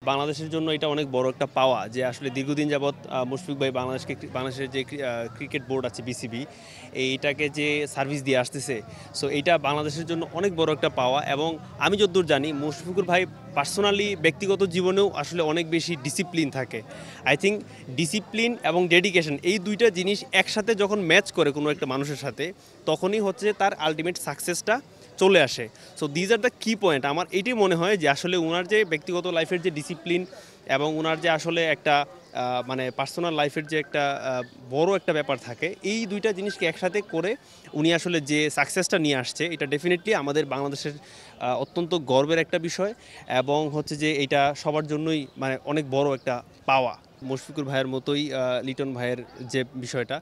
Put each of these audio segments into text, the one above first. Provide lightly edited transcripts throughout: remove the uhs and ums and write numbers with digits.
বাংলাদেশের জন্য এটা অনেক বড় একটা পাওয়া যে আসলে দীর্ঘদিন যাবৎ মুশফিক ভাই বাংলাদেশের যে ক্রিকেট বোর্ড আছে বিসিবি এইটাকে যে সার্ভিস দিয়ে আসতেছে, সো এইটা বাংলাদেশের জন্য অনেক বড় একটা পাওয়া। এবং আমি যতদূর জানি মুশফিকুর ভাই পার্সোনালি ব্যক্তিগত জীবনেও আসলে অনেক বেশি ডিসিপ্লিন থাকে। আই থিঙ্ক ডিসিপ্লিন এবং ডেডিকেশন এই দুইটা জিনিস একসাথে যখন ম্যাচ করে কোনো একটা মানুষের সাথে, তখনই হচ্ছে তার আলটিমেট সাকসেসটা চলে আসে। সো দিজ আর দ্য কি পয়েন্ট। আমার এটাই মনে হয় যে আসলে ওনার যে ব্যক্তিগত লাইফের যে ডিসিপ্লিন এবং ওনার যে আসলে একটা মানে পার্সোনাল লাইফের যে একটা বড় একটা ব্যাপার থাকে, এই দুইটা জিনিসকে একসাথে করে উনি আসলে যে সাকসেসটা নিয়ে আসছে, এটা ডেফিনেটলি আমাদের বাংলাদেশের অত্যন্ত গর্বের একটা বিষয়। এবং হচ্ছে যে এটা সবার জন্যই মানে অনেক বড় একটা পাওয়া। মুশফিকুর ভাইয়ের মতোই লিটন ভাইয়ের যে বিষয়টা,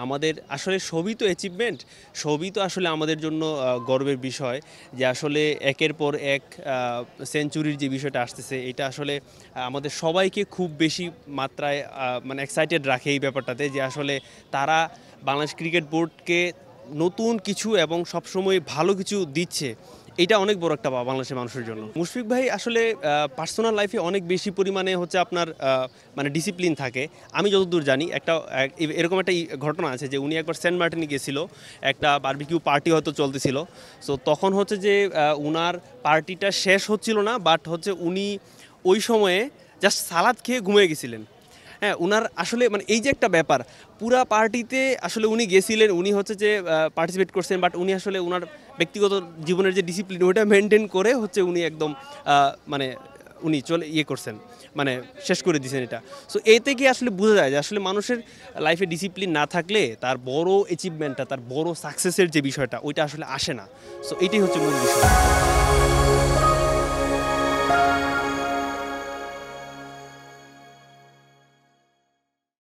আমাদের আসলে সবই তো অ্যাচিভমেন্ট, সবই তো আসলে আমাদের জন্য গর্বের বিষয় যে আসলে একের পর এক সেঞ্চুরির যে বিষয়টা আসতেছে, এটা আসলে আমাদের সবাইকে খুব বেশি মাত্রায় মানে এক্সাইটেড রাখে এই ব্যাপারটাতে যে আসলে তারা বাংলাদেশ ক্রিকেট বোর্ডকে নতুন কিছু এবং সবসময় ভালো কিছু দিচ্ছে। এটা অনেক বড় একটা পাওয়া বাংলাদেশের মানুষের জন্য। মুশফিক ভাই আসলে পার্সোনাল লাইফে অনেক বেশি পরিমাণে হচ্ছে আপনার মানে ডিসিপ্লিন থাকে। আমি যতদূর জানি এরকম একটা ঘটনা আছে যে উনি একবার সেন্ট মার্টিনে গেছিল, একটা বারবিকিউ পার্টি হয়তো চলতেছিল। সো তখন হচ্ছে যে উনার পার্টিটা শেষ হচ্ছিল না, বাট হচ্ছে উনি ওই সময়ে জাস্ট সালাদ খেয়ে ঘুমিয়ে গেছিলেন। হ্যাঁ, উনার আসলে মানে এই যে একটা ব্যাপার, পুরা পার্টিতে আসলে উনি গেছিলেন, উনি হচ্ছে যে পার্টিসিপেট করছেন, বাট উনি আসলে উনার ব্যক্তিগত জীবনের যে ডিসিপ্লিন ওইটা মেনটেন করে হচ্ছে উনি একদম মানে উনি করছেন, মানে শেষ করে দিয়েছেন এটা। সো এতে কি আসলে বোঝা যায় যে আসলে মানুষের লাইফে ডিসিপ্লিন না থাকলে তার বড় অ্যাচিভমেন্টটা, তার বড় সাকসেসের যে বিষয়টা ওইটা আসলে আসে না। সো এইটাই হচ্ছে মূল বিষয়।